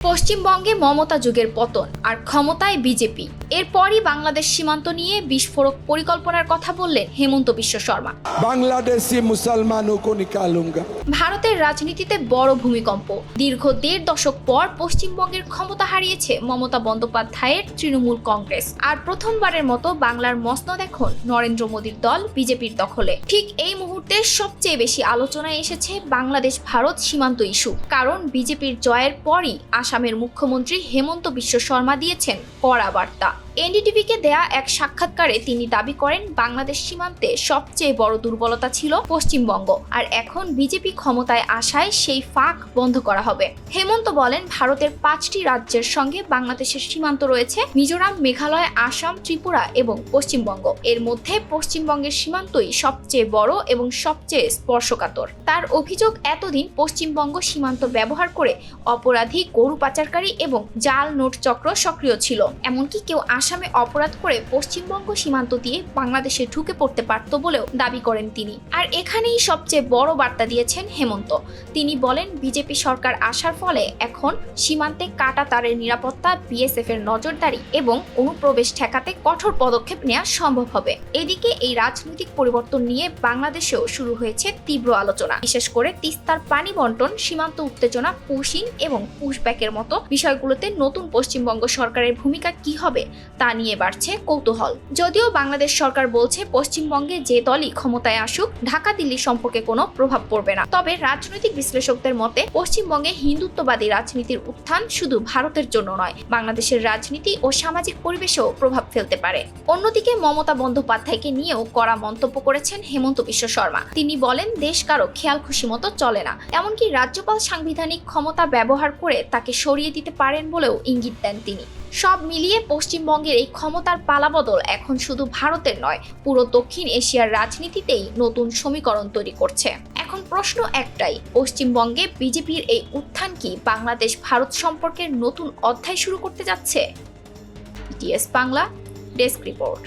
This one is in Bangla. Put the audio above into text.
পশ্চিমবঙ্গে মমতা যুগের পতন আর ক্ষমতায় বিজেপি। এরপরই বাংলাদেশ সীমান্ত নিয়ে বিস্ফোরক পরিকল্পনার কথা বললেন হেমন্ত বিশ্ব শর্মা। বাংলাদেশি মুসলমানও কো নিকালুঙ্গা। ভারতের রাজনীতিতে বড় ভূমিকম্প। দীর্ঘ ১.৫ দশক পর পশ্চিমবঙ্গের ক্ষমতা হারিয়েছে মমতা বন্দ্যোপাধ্যায়ের তৃণমূল কংগ্রেস। আর প্রথমবারের মতো বাংলার মসনদ এখন নরেন্দ্র মোদীর দল বিজেপির দখলে। ঠিক এই মুহূর্তে সবচেয়ে বেশি আলোচনায় এসেছে বাংলাদেশ ভারত সীমান্ত ইস্যু। কারণ বিজেপির জয়ের পরই আসামের মুখ্যমন্ত্রী হেমন্ত বিশ্ব শর্মা দিয়েছেন কড়া বার্তা। এনডিটিভিকে দেয়া এক সাক্ষাৎকারে তিনি দাবি করেন বাংলাদেশ সীমান্তে সবচেয়ে বড় দুর্বলতা ছিল পশ্চিমবঙ্গ, আর এখন বিজেপি ক্ষমতায় আসায় সেই ফাঁক বন্ধ করা হবে। হেমন্ত বলেন ভারতের 5টি রাজ্যের সঙ্গে বাংলাদেশের সীমান্ত রয়েছে মিজোরাম, মেঘালয়, আসাম, ত্রিপুরা এবং পশ্চিমবঙ্গ। এর মধ্যে পশ্চিমবঙ্গের সীমান্তই সবচেয়ে বড় এবং সবচেয়ে স্পর্শকাতর। তার অভিযোগ এতদিন পশ্চিমবঙ্গ সীমান্ত ব্যবহার করে অপরাধী, গরু পাচারকারী এবং জাল নোট চক্র সক্রিয় ছিল। এমনকি কেউ আসামে অপরাধ করে পশ্চিমবঙ্গ সীমান্ত দিয়ে বাংলাদেশে ঢুকে পড়তে পারত বলেও দাবি করেন তিনি। আর এখানেই সবচেয়ে বড় বার্তা দিয়েছেন হেমন্ত। তিনি বলেন বিজেপি সরকার আসার ফলে এখন সীমান্তে কাটা তারের নিরাপত্তা, বিএসএফ এর নজরদারি এবং অনুপ্রবেশ ঠেকাতে কঠোর পদক্ষেপ নেওয়া সম্ভব হবে। এদিকে এই রাজনৈতিক পরিবর্তন নিয়ে বাংলাদেশেও শুরু হয়েছে তীব্র আলোচনা। বিশেষ করে তিস্তার পানি বন্টন, সীমান্ত উত্তেজনা, পুশিং এবং পুশব্যাকের মতো বিষয়গুলোতে নতুন পশ্চিমবঙ্গ সরকারের ভূমিকা কি হবে তা নিয়ে বাড়ছে কৌতূহল। যদিও বাংলাদেশ সরকার বলছে পশ্চিমবঙ্গে যে দলই ক্ষমতায় আসুক ঢাকা দিল্লি সম্পর্কে কোনো প্রভাব পড়বে না। তবে রাজনৈতিক বিশ্লেষকদের মতে পশ্চিমবঙ্গে হিন্দুত্ববাদী রাজনীতির উত্থান শুধু ভারতের জন্য নয়, বাংলাদেশের রাজনীতি ও সামাজিক পরিবেশেও প্রভাব ফেলতে পারে। অন্যদিকে মমতা বন্দ্যোপাধ্যায়কে নিয়েও কড়া মন্তব্য করেছেন হেমন্ত বিশ্ব শর্মা। তিনি বলেন দেশ কারো খেয়াল খুশি মতো চলে না, এমনকি রাজ্যপাল সাংবিধানিক ক্ষমতা ব্যবহার করে তাকে সরিয়ে দিতে পারেন বলেও ইঙ্গিত দেন তিনি। সব মিলিয়ে পশ্চিমবঙ্গের এই ক্ষমতার পালাবদল এখন শুধু ভারতের নয়, পুরো দক্ষিণ এশিয়ার রাজনীতিতেই নতুন সমীকরণ তৈরি করছে। এখন প্রশ্ন একটাই, পশ্চিমবঙ্গে বিজেপির এই উত্থান কি বাংলাদেশ ভারত সম্পর্কের নতুন অধ্যায় শুরু করতে যাচ্ছে? ETS Bangla desk report.